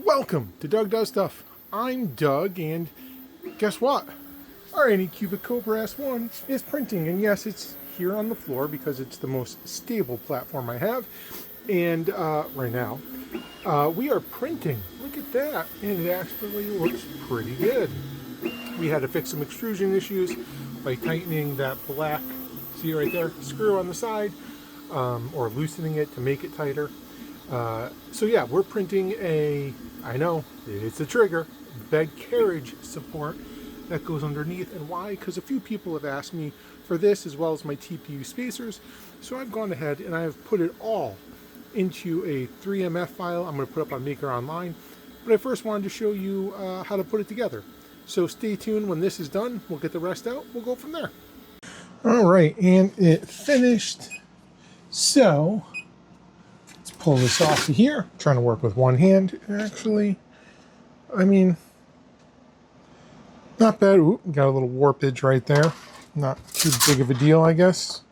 Welcome to Doug Does Stuff. I'm Doug, and guess what? Our Anycubic Kobra S1 is printing, and yes, it's here on the floor because it's the most stable platform I have. And right now, we are printing. Look at that, and it actually looks pretty good. We had to fix some extrusion issues by tightening that black, see right there, screw on the side, or loosening it to make it tighter. So yeah, we're printing I know, it's a trigger, bed carriage support that goes underneath. And why? Because a few people have asked me for this as well as my TPU spacers. So I've gone ahead and I have put it all into a 3MF file I'm going to put up on Maker Online. But I first wanted to show you how to put it together. So stay tuned. When this is done, we'll get the rest out. We'll go from there. All right, and it finished. So pull this off of here. I'm trying to work with one hand. Actually, I mean, not bad. Ooh, got a little warpage right there. Not too big of a deal, I guess.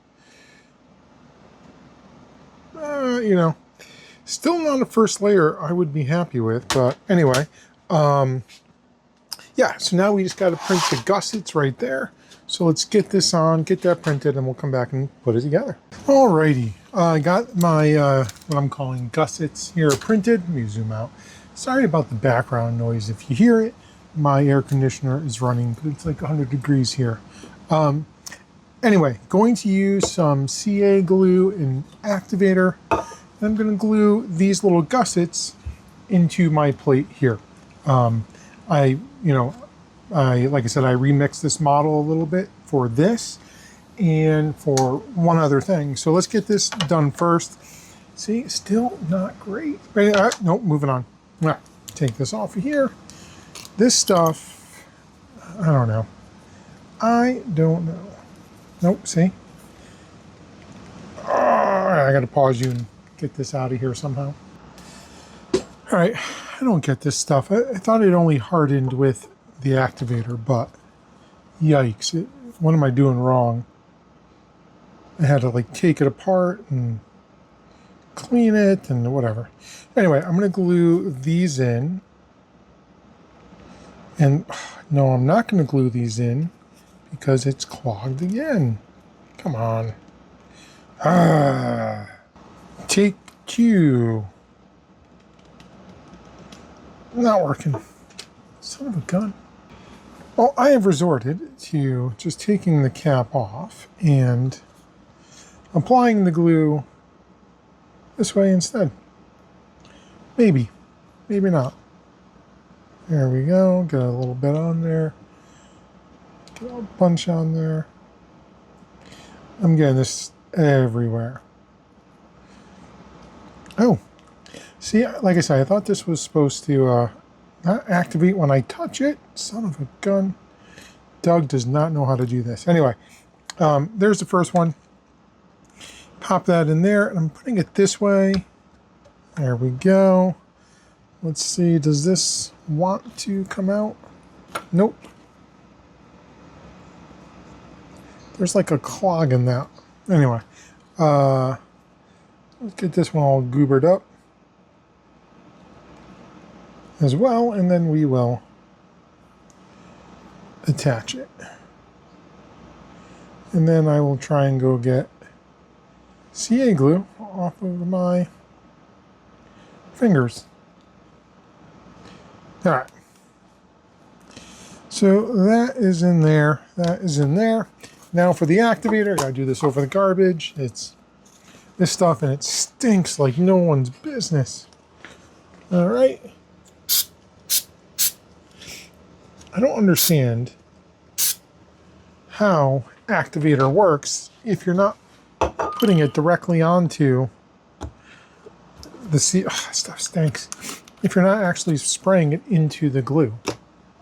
You know, still not a first layer I would be happy with, but anyway. Yeah, so now we just got to print the gussets right there. So let's get this on, get that printed, and we'll come back and put it together. Alrighty, I got my, what I'm calling gussets here printed. Let me zoom out. Sorry about the background noise. If you hear it, my air conditioner is running. It's like 100 degrees here. Anyway, going to use some CA glue and activator. And I'm going to glue these little gussets into my plate here. Like I said, I remixed this model a little bit for this and for one other thing. So let's get this done first. See, still not great. Nope, moving on. Take this off of here. This stuff, I don't know. Nope, see? I got to pause you and get this out of here somehow. All right, I don't get this stuff. I thought it only hardened with the activator, but yikes, what am I doing wrong? I had to like take it apart and clean it and whatever. Anyway, I'm going to glue these in. And no, I'm not going to glue these in because it's clogged again. Come on. Take two. Not working. Son of a gun. Well, I have resorted to just taking the cap off and applying the glue this way instead. Maybe, maybe not. There we go. Get a little bit on there. Get a bunch on there. I'm getting this everywhere. Oh, see, like I said, I thought this was supposed to not activate when I touch it. Son of a gun. Doug does not know how to do this. Anyway, there's the first one. Pop that in there, and I'm putting it this way. There we go. Let's see, does this want to come out? Nope. There's like a clog in that. Anyway, let's get this one all goobered up as well, and then we will attach it. And then I will try and go get CA glue off of my fingers. All right. So that is in there. That is in there. Now for the activator, I gotta do this over the garbage. It's this stuff and it stinks like no one's business. All right. I don't understand how activator works if you're not putting it directly onto the stuff stinks. If you're not actually spraying it into the glue,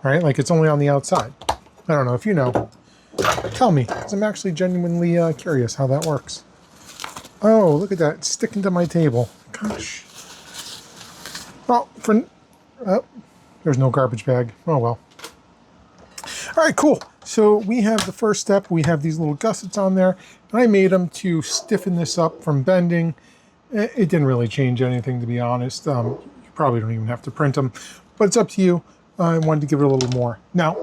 right? Like it's only on the outside. I don't know if you know. Tell me, because I'm actually genuinely curious how that works. Oh, look at that. It's sticking to my table. Gosh. Well, there's no garbage bag. Oh, well. All right, cool. So we have the first step. We have these little gussets on there. And I made them to stiffen this up from bending. It didn't really change anything, to be honest. You Probably don't even have to print them, but it's up to you. I wanted to give it a little more. Now,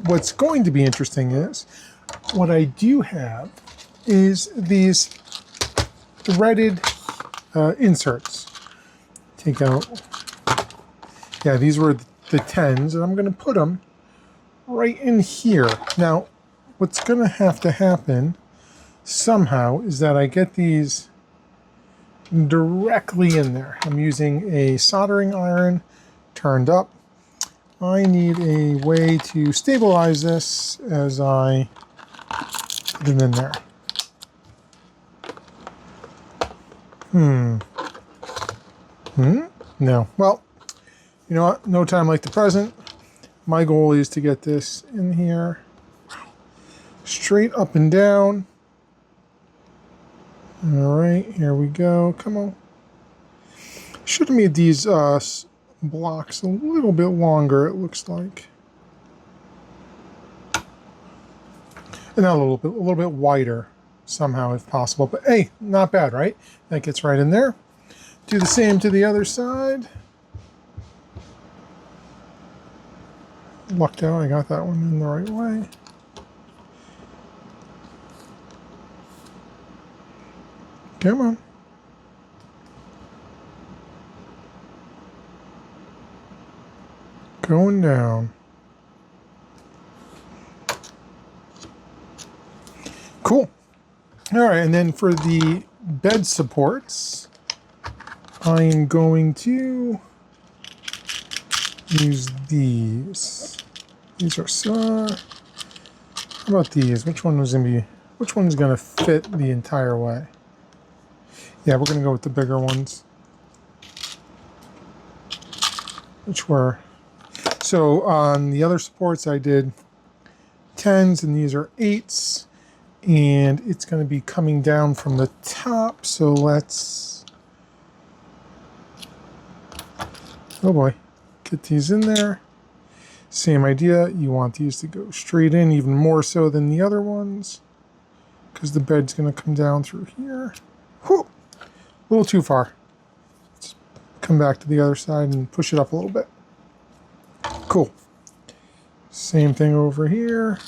what's going to be interesting is, what I do have is these threaded inserts. Take out, yeah, these were the 10s, and I'm going to put them right in here. Now, what's going to have to happen somehow is that I get these directly in there. I'm using a soldering iron turned up. I need a way to stabilize this as I put it in there. No. Well, you know what? No time like the present. My goal is to get this in here. Straight up and down. All right, here we go. Come on. Should have made these blocks a little bit longer, it looks like. And not a little bit wider somehow if possible. But hey, not bad, right? That gets right in there. Do the same to the other side. Lucked out, I got that one in the right way. Come on. Going down. Cool. All right, and then for the bed supports, I'm going to use these. These are so. How about these? Which one was gonna be? Which one's gonna fit the entire way? Yeah, we're gonna go with the bigger ones. Which were. So on the other supports, I did 10s, and these are 8s, and it's going to be coming down from the top. So let's, oh boy, get these in there. Same idea. You want these to go straight in, even more so than the other ones, because the bed's going to come down through here. Whew, a little too far. Let's come back to the other side and push it up a little bit. Cool. Same thing over here.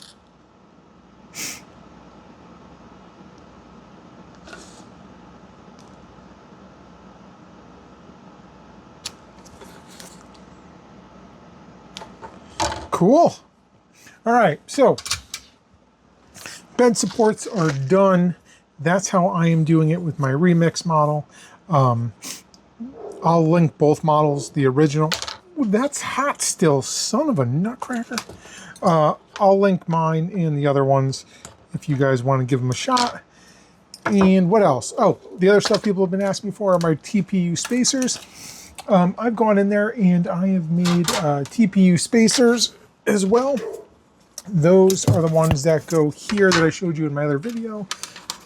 Cool. All right, so bed supports are done. That's how I am doing it with my remix model. I'll link both models, the original. Ooh, that's hot still, son of a nutcracker. I'll link mine and the other ones if you guys want to give them a shot. And what else? Oh, the other stuff people have been asking for are my TPU spacers. I've gone in there and I have made TPU spacers as well. Those are the ones that go here that I showed you in my other video,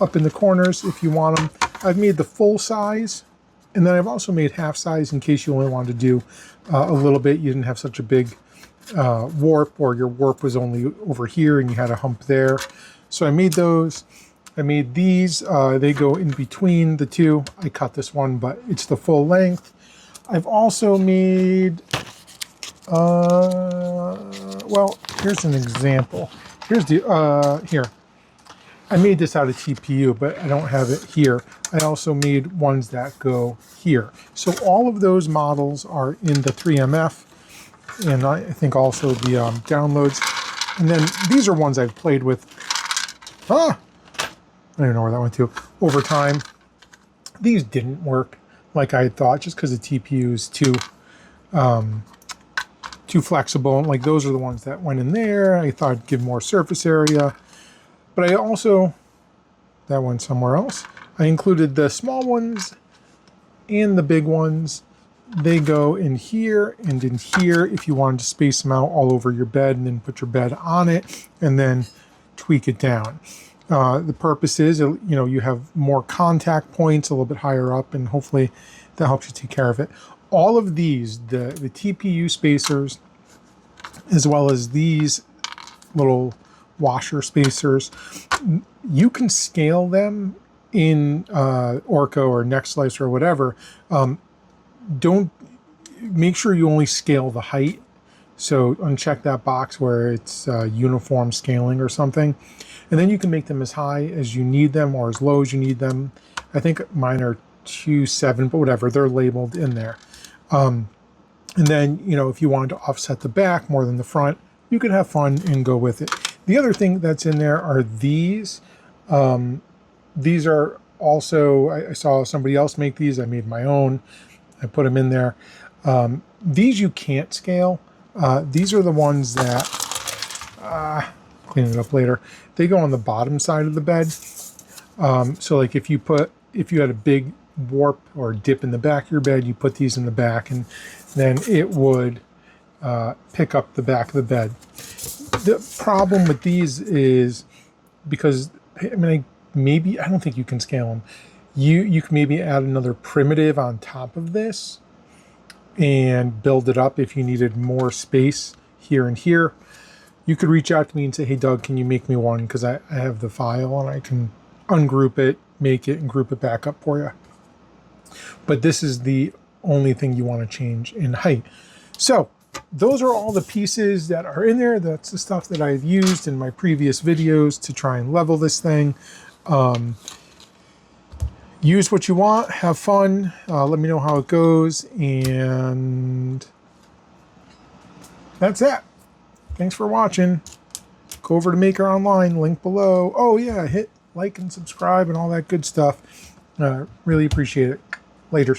up in the corners if you want them. I've made the full size, and then I've also made half size in case you only wanted to do a little bit. You didn't have such a big warp, or your warp was only over here and you had a hump there. So I made those. I made these. They go in between the two. I cut this one, but it's the full length. I've also made, well, here's an example. Here's the, here. I made this out of TPU, but I don't have it here. I also made ones that go here. So all of those models are in the 3MF, and I think also the downloads. And then these are ones I've played with, I don't even know where that went to, over time. These didn't work like I thought, just because the TPU is too flexible. Like those are the ones that went in there. I thought I'd give more surface area. But I also, that went somewhere else. I included the small ones and the big ones. They go in here and in here if you wanted to space them out all over your bed and then put your bed on it and then tweak it down. The purpose is, you know, you have more contact points a little bit higher up, and hopefully that helps you take care of it. All of these, the TPU spacers, as well as these little washer spacers, you can scale them in Orco or NextSlice or whatever. Don't, make sure you only scale the height. So uncheck that box where it's uniform scaling or something. And then you can make them as high as you need them or as low as you need them. I think mine are 2.7, but whatever, they're labeled in there. And then, you know, if you wanted to offset the back more than the front, you could have fun and go with it. The other thing that's in there are these. These are also, I saw somebody else make these. I made my own. I put them in there. These you can't scale. These are the ones that, clean it up later, they go on the bottom side of the bed. So like if you had a big warp or dip in the back of your bed, you put these in the back and then it would pick up the back of the bed. The problem with these is because, I mean, I don't think you can scale them. You can maybe add another primitive on top of this and build it up if you needed more space here and here. You could reach out to me and say, hey Doug, can you make me one? Because I have the file and I can ungroup it, make it, and group it back up for you. But this is the only thing you want to change in height. So those are all the pieces that are in there. That's the stuff that I've used in my previous videos to try and level this thing. Use what you want, have fun, let me know how it goes, and that's it. Thanks for watching. Go over to Maker Online, link below. Oh yeah, hit like and subscribe and all that good stuff. Really appreciate it. Later.